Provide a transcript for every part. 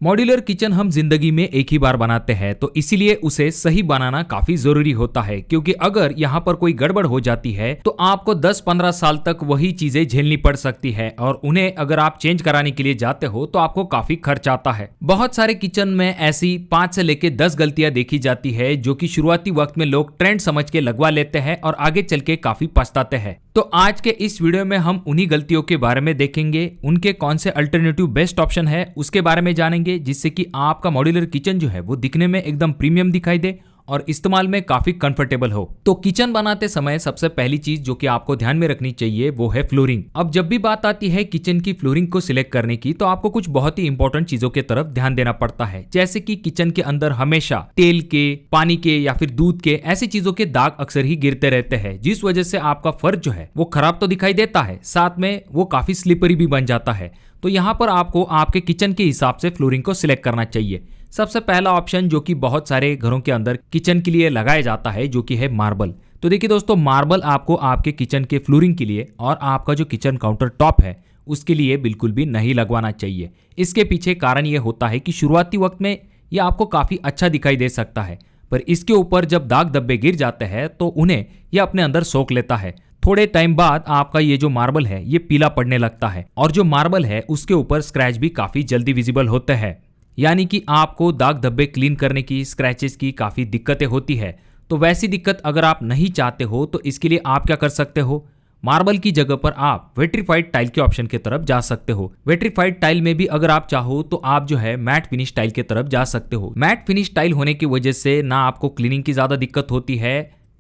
Modular kitchen हम जिंदगी में एक ही बार बनाते हैं, तो इसीलिए उसे सही बनाना काफी जरूरी होता है, क्योंकि अगर यहाँ पर कोई गड़बड़ हो जाती है तो आपको 10-15 साल तक वही चीजें झेलनी पड़ सकती है और उन्हें अगर आप चेंज कराने के लिए जाते हो तो आपको काफी खर्च आता है। बहुत सारे किचन में ऐसी 5 से लेके 10 गलतियां देखी जाती है जो कि शुरुआती वक्त में लोग ट्रेंड समझ के लगवा लेते हैं और आगे चल के काफी पछताते हैं। तो आज के इस वीडियो में हम उन्हीं गलतियों के बारे में देखेंगे, उनके कौन से अल्टरनेटिव बेस्ट ऑप्शन है उसके बारे में जानेंगे, जिससे कि आपका मॉड्यूलर किचन जो है वो दिखने में एकदम प्रीमियम दिखाई दे और इस्तेमाल में काफी कंफर्टेबल हो। तो किचन बनाते समय सबसे पहली चीज जो कि आपको ध्यान में रखनी चाहिए वो है फ्लोरिंग। अब जब भी बात आती है किचन की फ्लोरिंग को सिलेक्ट करने की, तो आपको कुछ बहुत ही इंपॉर्टेंट चीजों के तरफ ध्यान देना पड़ता है, जैसे कि किचन के अंदर हमेशा तेल के, पानी के या फिर दूध के ऐसी चीजों के दाग अक्सर ही गिरते रहते हैं, जिस वजह से आपका फर्श जो है वो खराब तो दिखाई देता है, साथ में वो काफी स्लिपरी भी बन जाता है। तो यहाँ पर आपको आपके किचन के हिसाब से फ्लोरिंग को सिलेक्ट करना चाहिए। सबसे पहला ऑप्शन जो कि बहुत सारे घरों के अंदर किचन के लिए लगाया जाता है, जो कि है मार्बल। तो देखिए दोस्तों, मार्बल आपको आपके किचन के फ्लोरिंग के लिए और आपका जो किचन काउंटर टॉप है उसके लिए बिल्कुल भी नहीं लगवाना चाहिए। इसके पीछे कारण ये होता है कि शुरुआती वक्त में ये आपको काफी अच्छा दिखाई दे सकता है, पर इसके ऊपर जब दाग धब्बे गिर जाते हैं तो उन्हें यह अपने अंदर सोख लेता है। थोड़े टाइम बाद आपका ये जो मार्बल है ये पीला पड़ने लगता है और जो मार्बल है उसके ऊपर स्क्रैच भी काफी जल्दी विजिबल होते हैं, यानी कि आपको दाग धब्बे क्लीन करने की, स्क्रैचेस की काफी दिक्कतें होती है। तो वैसी दिक्कत अगर आप नहीं चाहते हो तो इसके लिए आप क्या कर सकते हो, मार्बल की जगह पर आप वेट्रीफाइड टाइल के ऑप्शन की तरफ जा सकते हो। वेट्रीफाइड टाइल में भी अगर आप चाहो तो आप जो है मैट फिनिश टाइल की तरफ जा सकते हो। मैट फिनिश टाइल होने की वजह से ना आपको क्लीनिंग की ज्यादा दिक्कत होती है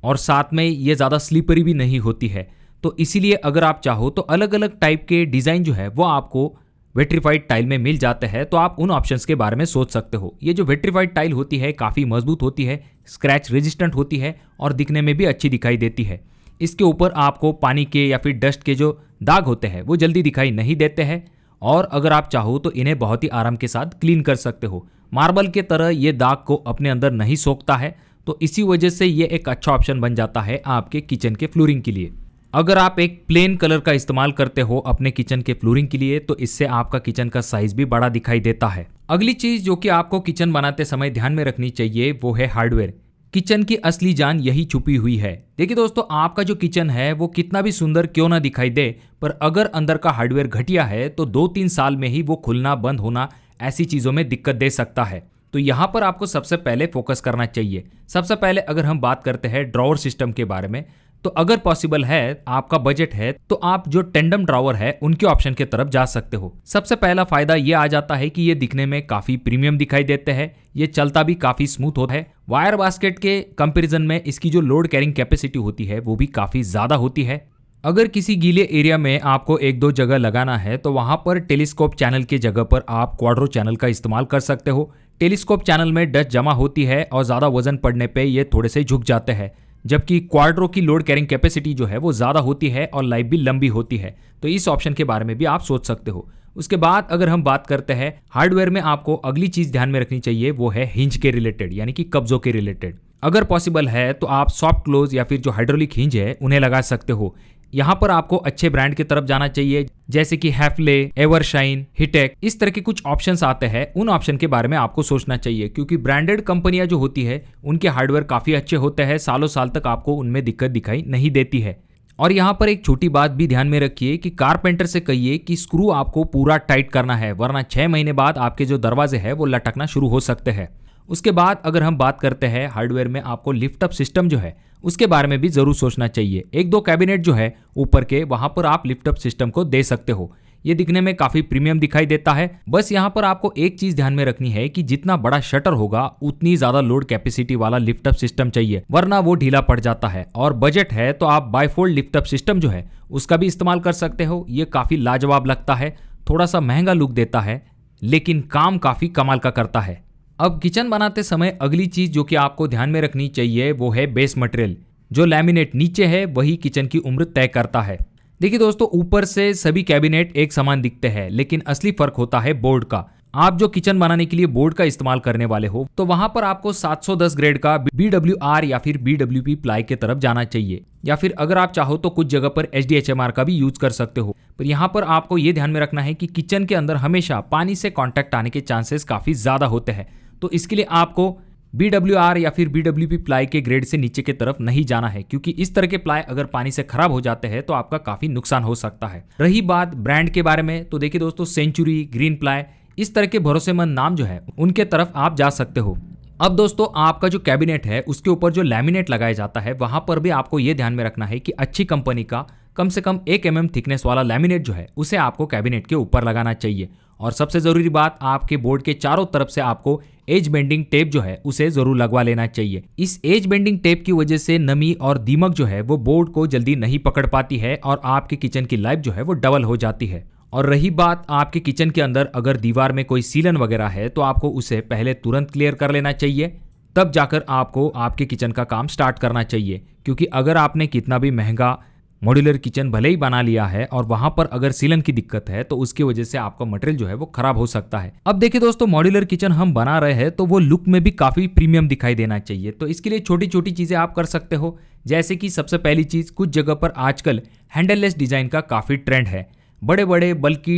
और साथ में ये ज्यादा स्लिपरी भी नहीं होती है। तो इसीलिए अगर आप चाहो तो अलग अलग टाइप के डिजाइन जो है वो आपको वेट्रीफाइड टाइल में मिल जाते हैं, तो आप उन ऑप्शंस के बारे में सोच सकते हो। ये जो वेट्रीफाइड टाइल होती है काफ़ी मजबूत होती है, स्क्रैच रेजिस्टेंट होती है और दिखने में भी अच्छी दिखाई देती है। इसके ऊपर आपको पानी के या फिर डस्ट के जो दाग होते हैं वो जल्दी दिखाई नहीं देते हैं और अगर आप चाहो तो इन्हें बहुत ही आराम के साथ क्लीन कर सकते हो। मार्बल के तरह ये दाग को अपने अंदर नहीं सोखता है, तो इसी वजह से ये एक अच्छा ऑप्शन बन जाता है आपके किचन के फ्लोरिंग के लिए। अगर आप एक प्लेन कलर का इस्तेमाल करते हो अपने किचन के फ्लोरिंग के लिए तो इससे आपका किचन का साइज भी बड़ा दिखाई देता है। अगली चीज जो कि आपको किचन बनाते समय ध्यान में रखनी चाहिए वो है हार्डवेयर। किचन की असली जान यही छुपी हुई है। देखिए दोस्तों, आपका जो किचन है वो कितना भी सुंदर क्यों ना दिखाई दे, पर अगर अंदर का हार्डवेयर घटिया है तो 2-3 साल में ही वो खुलना बंद होना ऐसी चीजों में दिक्कत दे सकता है। तो यहाँ पर आपको सबसे पहले फोकस करना चाहिए। सबसे पहले अगर हम बात करते हैं ड्रॉवर सिस्टम के बारे में, तो अगर पॉसिबल है, आपका बजट है, तो आप जो टेंडम ड्रॉवर है उनके ऑप्शन के तरफ जा सकते हो। सबसे पहला फायदा ये आ जाता है कि ये दिखने में काफी प्रीमियम दिखाई देते हैं, ये चलता भी काफी स्मूथ होता है। वायर बास्केट के कंपैरिजन में इसकी जो लोड कैरिंग कैपेसिटी होती है वो भी काफी ज्यादा होती है। अगर किसी गीले एरिया में आपको 1-2 जगह लगाना है तो वहां पर टेलीस्कोप चैनल की जगह पर आप क्वाड्रो चैनल का इस्तेमाल कर सकते हो। टेलीस्कोप चैनल में डस्ट जमा होती है और ज्यादा वजन पड़ने पे ये थोड़े से झुक जाते हैं, जबकि क्वाड्रो की लोड कैरिंग कैपेसिटी जो है वो ज़्यादा होती है और लाइफ भी लंबी होती है। तो इस ऑप्शन के बारे में भी आप सोच सकते हो। उसके बाद अगर हम बात करते हैं हार्डवेयर में, आपको अगली चीज़ ध्यान में रखनी चाहिए वो है हिंज के रिलेटेड, यानी कि कब्जों के रिलेटेड। अगर पॉसिबल है तो आप सॉफ्ट क्लोज या फिर जो हाइड्रोलिक हिंज है उन्हें लगा सकते हो। यहाँ पर आपको अच्छे ब्रांड की तरफ जाना चाहिए, जैसे कि हैफले, एवरशाइन, हिटेक, इस तरह के कुछ ऑप्शंस आते हैं। उन ऑप्शन के बारे में आपको सोचना चाहिए, क्योंकि ब्रांडेड कंपनियां जो होती है उनके हार्डवेयर काफी अच्छे होते हैं, सालों साल तक आपको उनमें दिक्कत दिखाई नहीं देती है। और यहाँ पर एक छोटी बात भी ध्यान में रखिए कि कारपेंटर से कहिए कि स्क्रू आपको पूरा टाइट करना है, वरना 6 महीने बाद आपके जो दरवाजे हैं वो लटकना शुरू हो सकते हैं। उसके बाद अगर हम बात करते हैं हार्डवेयर में, आपको लिफ्ट अप सिस्टम जो है उसके बारे में भी जरूर सोचना चाहिए। 1-2 कैबिनेट जो है ऊपर के, वहां पर आप लिफ्ट अप सिस्टम को दे सकते हो। ये दिखने में काफी प्रीमियम दिखाई देता है। बस यहाँ पर आपको एक चीज ध्यान में रखनी है कि जितना बड़ा शटर होगा उतनी ज्यादा लोड कैपेसिटी वाला लिफ्ट अप सिस्टम चाहिए, वरना वो ढीला पड़ जाता है। और बजट है तो आप बाइफोल्ड लिफ्ट अप सिस्टम जो है उसका भी इस्तेमाल कर सकते हो। ये काफी लाजवाब लगता है, थोड़ा सा महंगा लुक देता है, लेकिन काम काफी कमाल का करता है। अब किचन बनाते समय अगली चीज जो कि आपको ध्यान में रखनी चाहिए वो है बेस मटेरियल। जो लैमिनेट नीचे है वही किचन की उम्र तय करता है। देखिए दोस्तों, ऊपर से सभी कैबिनेट एक समान दिखते हैं, लेकिन असली फर्क होता है बोर्ड का। आप जो किचन बनाने के लिए बोर्ड का इस्तेमाल करने वाले हो तो वहां पर आपको 710 ग्रेड का BWR या फिर BWP प्लाई के तरफ जाना चाहिए, या फिर अगर आप चाहो तो कुछ जगह पर HDHMR का भी यूज कर सकते हो। पर यहाँ पर आपको ये ध्यान में रखना है कि किचन के अंदर हमेशा पानी से कांटेक्ट आने के चांसेस काफी ज्यादा होते हैं, तो इसके लिए आपको BWR या फिर BWP प्लाई के ग्रेड से नीचे की तरफ नहीं जाना है, क्योंकि इस तरह के प्लाई अगर पानी से खराब हो जाते हैं तो आपका काफी नुकसान हो सकता है। रही बात ब्रांड के बारे में, तो देखिए दोस्तों, सेंचुरी, ग्रीन प्लाई, इस तरह के भरोसेमंद नाम जो है उनके तरफ आप जा सकते हो। अब दोस्तों, आपका जो कैबिनेट है उसके ऊपर जो लैमिनेट लगाया जाता है वहां पर भी आपको यह ध्यान में रखना है कि अच्छी कंपनी का कम से कम 1 mm थिकनेस वाला लैमिनेट जो है उसे आपको कैबिनेट के ऊपर लगाना चाहिए। और सबसे जरूरी बात, आपके बोर्ड के चारों तरफ से आपको एज बेंडिंग टेप जो है उसे जरूर लगवा लेना चाहिए। इस एज बेंडिंग टेप की वजह से नमी और दीमक जो है वो बोर्ड को जल्दी नहीं पकड़ पाती है और आपके किचन की लाइफ जो है वो डबल हो जाती है। और रही बात आपके किचन के अंदर अगर दीवार में कोई सीलन वगैरह है तो आपको उसे पहले तुरंत क्लियर कर लेना चाहिए, तब जाकर आपको आपके किचन का काम स्टार्ट करना चाहिए। क्योंकि अगर आपने कितना भी महंगा मॉड्यूलर किचन भले ही बना लिया है और वहां पर अगर सीलन की दिक्कत है तो उसकी वजह से आपका मटेरियल जो है वो खराब हो सकता है। अब देखिए दोस्तों, मॉड्यूलर किचन हम बना रहे हैं तो वो लुक में भी काफी प्रीमियम दिखाई देना चाहिए। तो इसके लिए छोटी छोटी चीजें आप कर सकते हो, जैसे कि सबसे पहली चीज, कुछ जगह पर आजकल हैंडललेस डिजाइन का काफी ट्रेंड है। बड़े बड़े बल्कि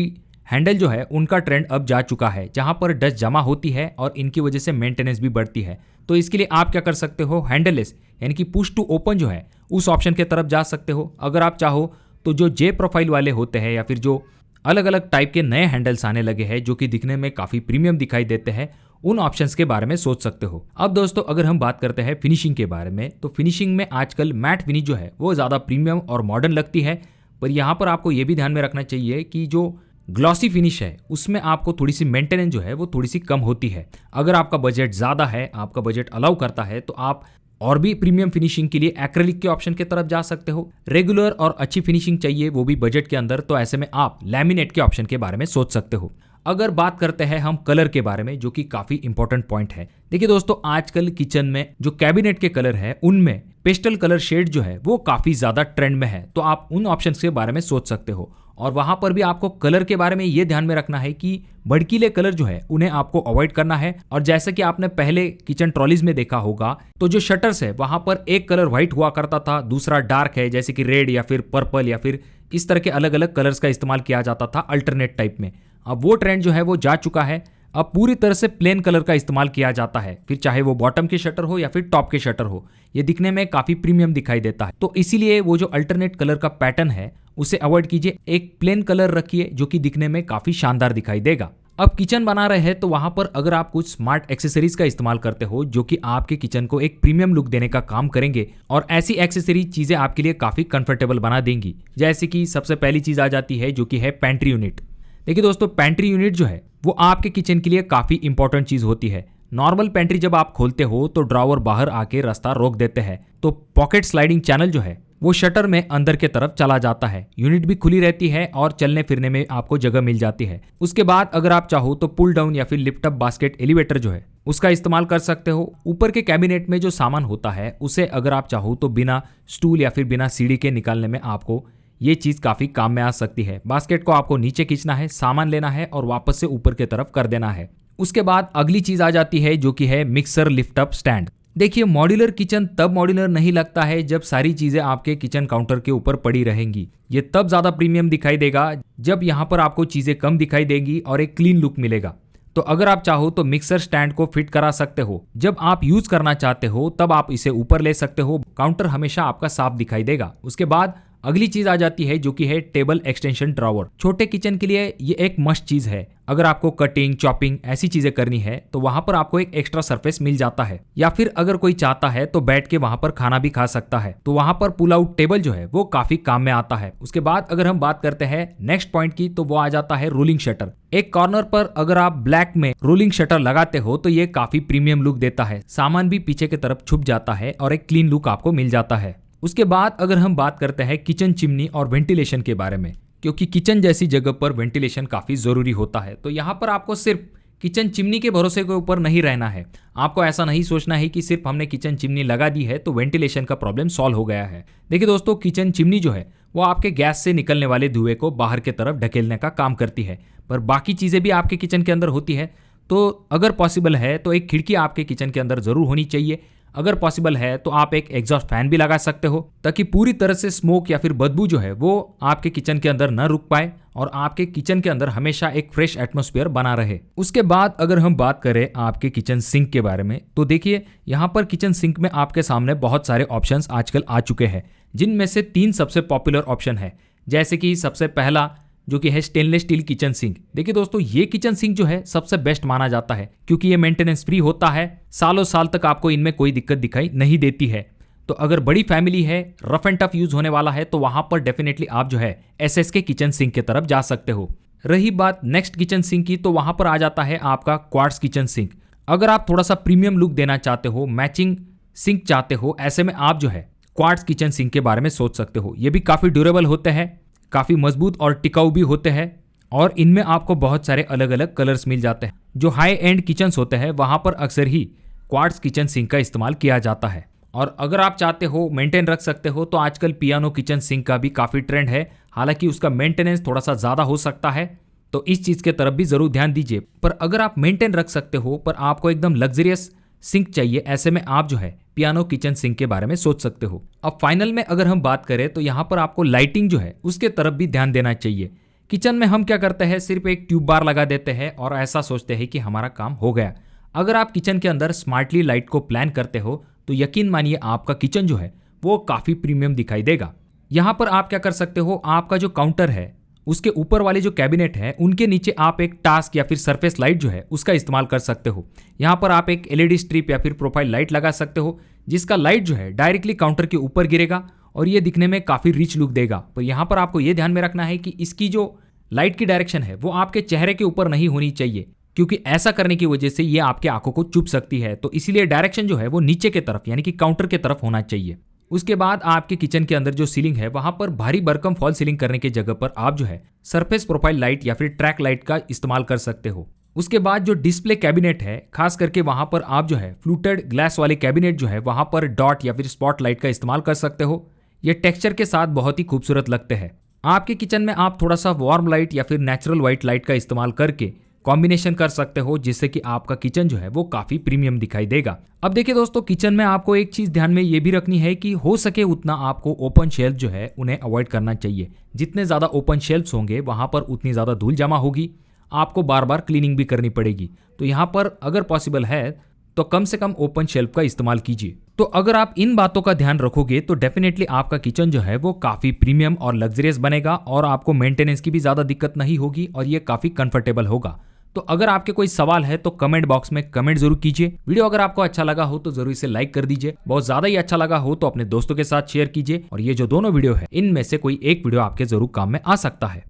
हैंडल जो है उनका ट्रेंड अब जा चुका है, जहां पर डस्ट जमा होती है और इनकी वजह से मेंटेनेंस भी बढ़ती है। तो इसके लिए आप क्या कर सकते हो, हैंडललेस यानी कि पुश टू ओपन जो है उस ऑप्शन की तरफ जा सकते हो। अगर आप चाहो तो जो जे प्रोफाइल वाले होते हैं या फिर जो अलग अलग टाइप के नए हैंडल्स आने लगे हैं जो कि दिखने में काफी प्रीमियम दिखाई देते हैं, उन ऑप्शंस के बारे में सोच सकते हो। अब दोस्तों, अगर हम बात करते हैं फिनिशिंग के बारे में, तो फिनिशिंग में आजकल मैट फिनिश जो है वो ज्यादा प्रीमियम और मॉडर्न लगती है। पर यहाँ पर आपको ये भी ध्यान में रखना चाहिए कि जो ग्लॉसी फिनिश है उसमें आपको थोड़ी सी मेंटेनेंस जो है वो थोड़ी सी कम होती है। अगर आपका बजट ज़्यादा है, आपका बजट अलाउ करता है, तो आप और भी प्रीमियम फिनिशिंग के लिए एक्रेलिक के ऑप्शन की तरफ जा सकते हो। रेगुलर और अच्छी फिनिशिंग चाहिए, वो भी बजट के अंदर, तो ऐसे में आप लैमिनेट के ऑप्शन के बारे में सोच सकते हो। अगर बात करते हैं हम कलर के बारे में, जो कि काफी इंपॉर्टेंट पॉइंट है। देखिए दोस्तों, आजकल किचन में जो कैबिनेट के कलर है उनमें पेस्टल कलर शेड जो है वो काफी ज्यादा ट्रेंड में है, तो आप उन ऑप्शंस के बारे में सोच सकते हो। और वहां पर भी आपको कलर के बारे में ये ध्यान में रखना है कि भड़कीले कलर जो है उन्हें आपको अवॉइड करना है। और जैसे कि आपने पहले किचन ट्रॉलीज में देखा होगा, तो जो शटर्स है वहां पर एक कलर व्हाइट हुआ करता था, दूसरा डार्क है जैसे कि रेड या फिर पर्पल या फिर इस तरह के अलग अलग कलर्स का इस्तेमाल किया जाता था अल्टरनेट टाइप में। अब वो ट्रेंड जो है वो जा चुका है, अब पूरी तरह से प्लेन कलर का इस्तेमाल किया जाता है, फिर चाहे वो बॉटम के शटर हो या फिर टॉप के शटर हो। ये दिखने में काफी प्रीमियम दिखाई देता है, तो इसीलिए वो जो अल्टरनेट कलर का पैटर्न है उसे अवॉइड कीजिए, एक प्लेन कलर रखिए जो कि दिखने में काफी शानदार दिखाई देगा। अब किचन बना रहे हैं तो वहां पर अगर आप कुछ स्मार्ट एक्सेसरीज का इस्तेमाल करते हो जो कि आपके किचन को एक प्रीमियम लुक देने का काम करेंगे, और ऐसी एक्सेसरी चीजें आपके लिए काफी कंफर्टेबल बना देंगी। जैसे कि सबसे पहली चीज आ जाती है जो कि है पैंट्री यूनिट। देखिए दोस्तों, पैंट्री यूनिट जो है वो आपके किचन के लिए काफी इंपॉर्टेंट चीज होती है। नॉर्मल पैंट्री जब आप खोलते हो तो ड्रॉवर बाहर आके रास्ता रोक देते हैं, तो पॉकेट स्लाइडिंग चैनल जो है वो शटर में अंदर के तरफ चला जाता है। यूनिट भी खुली रहती है और चलने फिरने में आपको जगह मिल जाती है। उसके बाद अगर आप चाहो तो पुल डाउन या फिर लिफ्ट अप बास्केट एलिवेटर जो है उसका इस्तेमाल कर सकते हो। ऊपर के कैबिनेट में जो सामान होता है उसे अगर आप चाहो तो बिना स्टूल या फिर बिना सीढ़ी के निकालने में आपको ये चीज काफी काम में आ सकती है। बास्केट को आपको नीचे खींचना है, सामान लेना है और वापस से ऊपर की तरफ कर देना है। उसके बाद अगली चीज आ जाती है जो कि है मिक्सर लिफ्ट अप स्टैंड। देखिए, मॉड्यूलर किचन तब मॉड्यूलर नहीं लगता है जब सारी चीजें आपके किचन काउंटर के ऊपर पड़ी रहेंगी। ये तब ज्यादा प्रीमियम दिखाई देगा जब यहाँ पर आपको चीजें कम दिखाई देंगी और एक क्लीन लुक मिलेगा। तो अगर आप चाहो तो मिक्सर स्टैंड को फिट करा सकते हो। जब आप यूज करना चाहते हो तब आप इसे ऊपर ले सकते हो, काउंटर हमेशा आपका साफ दिखाई देगा। उसके बाद अगली चीज आ जाती है जो कि है टेबल एक्सटेंशन ड्रॉवर। छोटे किचन के लिए ये एक मस्ट चीज है। अगर आपको कटिंग, चॉपिंग ऐसी चीजें करनी है तो वहां पर आपको एक एक्स्ट्रा सरफेस मिल जाता है, या फिर अगर कोई चाहता है तो बैठ के वहां पर खाना भी खा सकता है। तो वहां पर पुल आउट टेबल जो है वो काफी काम में आता है। उसके बाद अगर हम बात करते हैं नेक्स्ट पॉइंट की, तो वो आ जाता है रोलिंग शटर। एक कॉर्नर पर अगर आप ब्लैक में रोलिंग शटर लगाते हो तो ये काफी प्रीमियम लुक देता है, सामान भी पीछे की तरफ छुप जाता है और एक क्लीन लुक आपको मिल जाता है। उसके बाद अगर हम बात करते हैं किचन चिमनी और वेंटिलेशन के बारे में, क्योंकि किचन जैसी जगह पर वेंटिलेशन काफी जरूरी होता है, तो यहाँ पर आपको सिर्फ किचन चिमनी के भरोसे के ऊपर नहीं रहना है। आपको ऐसा नहीं सोचना है कि सिर्फ हमने किचन चिमनी लगा दी है तो वेंटिलेशन का प्रॉब्लम सॉल्व हो गया है। देखिए दोस्तों, किचन चिमनी जो है वो आपके गैस से निकलने वाले धुएं को बाहर की तरफ ढकेलने का काम करती है। पर बाकी चीज़ें भी आपके किचन के अंदर होती है, तो अगर पॉसिबल है तो एक खिड़की आपके किचन के अंदर ज़रूर होनी चाहिए। अगर पॉसिबल है तो आप एक एग्जॉस्ट फैन भी लगा सकते हो, ताकि पूरी तरह से स्मोक या फिर बदबू जो है वो आपके किचन के अंदर न रुक पाए और आपके किचन के अंदर हमेशा एक फ्रेश एटमॉस्फेयर बना रहे। उसके बाद अगर हम बात करें आपके किचन सिंक के बारे में, तो देखिए यहाँ पर किचन सिंक में आपके सामने बहुत सारे ऑप्शंस आजकल आ चुके हैं, जिनमें से 3 सबसे पॉपुलर ऑप्शन है। जैसे कि सबसे पहला जो कि है स्टेनलेस स्टील किचन सिंक। देखिए दोस्तों, ये किचन सिंक जो है सबसे बेस्ट माना जाता है, क्योंकि ये मेंटेनेंस फ्री होता है, सालों साल तक आपको इनमें कोई दिक्कत दिखाई नहीं देती है। तो अगर बड़ी फैमिली है, रफ एंड टफ यूज होने वाला है, तो वहां पर डेफिनेटली आप जो है एसएस के किचन सिंक की तरफ जा सकते हो। रही बात नेक्स्ट किचन सिंक की, तो वहां पर आ जाता है आपका क्वार्ट्ज किचन सिंक। अगर आप थोड़ा सा प्रीमियम लुक देना चाहते हो, मैचिंग सिंक चाहते हो, ऐसे में आप जो है क्वार्ट्ज किचन सिंक के बारे में सोच सकते हो। ये भी काफी ड्यूरेबल होते हैं, काफ़ी मजबूत और टिकाऊ भी होते हैं, और इनमें आपको बहुत सारे अलग अलग कलर्स मिल जाते हैं। जो हाई एंड किचन्स होते हैं वहाँ पर अक्सर ही क्वार्ट्ज किचन सिंक का इस्तेमाल किया जाता है। और अगर आप चाहते हो मेंटेन रख सकते हो, तो आजकल पियानो किचन सिंक का भी काफ़ी ट्रेंड है। हालांकि उसका मेंटेनेंस थोड़ा सा ज़्यादा हो सकता है, तो इस चीज़ के तरफ भी ज़रूर ध्यान दीजिए। पर अगर आप मेंटेन रख सकते हो, पर आपको एकदम लग्जरियस सिंक चाहिए, ऐसे में आप जो है पियानो किचन सिंक के बारे में सोच सकते हो। अब फाइनल में अगर हम बात करें, तो यहाँ पर आपको लाइटिंग जो है उसके तरफ भी ध्यान देना चाहिए। किचन में हम क्या करते हैं, सिर्फ एक ट्यूब बार लगा देते हैं और ऐसा सोचते हैं कि हमारा काम हो गया। अगर आप किचन के अंदर स्मार्टली लाइट को प्लान करते हो, तो यकीन मानिए आपका किचन जो है वो काफ़ी प्रीमियम दिखाई देगा। यहाँ पर आप क्या कर सकते हो, आपका जो काउंटर है उसके ऊपर वाले जो कैबिनेट है उनके नीचे आप एक टास्क या फिर सरफेस लाइट जो है उसका इस्तेमाल कर सकते हो। यहाँ पर आप एक एलईडी स्ट्रिप या फिर प्रोफाइल लाइट लगा सकते हो, जिसका लाइट जो है डायरेक्टली काउंटर के ऊपर गिरेगा और ये दिखने में काफ़ी रिच लुक देगा। पर यहाँ पर आपको ये ध्यान में रखना है कि इसकी जो लाइट की डायरेक्शन है वो आपके चेहरे के ऊपर नहीं होनी चाहिए, क्योंकि ऐसा करने की वजह से ये आपके आंखों को चुभ सकती है। तो इसीलिए डायरेक्शन जो है वो नीचे की तरफ यानी कि काउंटर की तरफ होना चाहिए। उसके बाद आपके किचन के अंदर जो सीलिंग है वहां पर भारी भरकम फॉल सीलिंग करने की जगह पर आप जो है सरफेस प्रोफाइल लाइट या फिर ट्रैक लाइट का इस्तेमाल कर सकते हो। उसके बाद जो डिस्प्ले कैबिनेट है, खास करके वहां पर आप जो है फ्लूटेड ग्लास वाले कैबिनेट जो है वहां पर डॉट या फिर स्पॉट लाइट का इस्तेमाल कर सकते हो। ये टेक्सचर के साथ बहुत ही खूबसूरत लगते हैं। आपके किचन में आप थोड़ा सा वार्म लाइट या फिर नेचुरल व्हाइट लाइट का इस्तेमाल करके कॉम्बिनेशन कर सकते हो, जिससे कि आपका किचन जो है वो काफी प्रीमियम दिखाई देगा। अब देखिए दोस्तों, किचन में आपको एक चीज ध्यान में ये भी रखनी है कि हो सके उतना आपको ओपन शेल्फ जो है उन्हें अवॉइड करना चाहिए। जितने ज्यादा ओपन शेल्फ्स होंगे वहां पर उतनी ज्यादा धूल जमा होगी, आपको बार बार क्लीनिंग भी करनी पड़ेगी। तो यहाँ पर अगर पॉसिबल है तो कम से कम ओपन शेल्फ का इस्तेमाल कीजिए। तो अगर आप इन बातों का ध्यान रखोगे तो डेफिनेटली आपका किचन जो है वो काफी प्रीमियम और लग्जरियस बनेगा और आपको मेंटेनेंस की भी ज्यादा दिक्कत नहीं होगी और ये काफी कंफर्टेबल होगा। तो अगर आपके कोई सवाल है तो कमेंट बॉक्स में कमेंट जरूर कीजिए। वीडियो अगर आपको अच्छा लगा हो तो जरूर इसे लाइक कर दीजिए। बहुत ज्यादा ही अच्छा लगा हो तो अपने दोस्तों के साथ शेयर कीजिए। और ये जो दोनों वीडियो है इनमें से कोई एक वीडियो आपके जरूर काम में आ सकता है।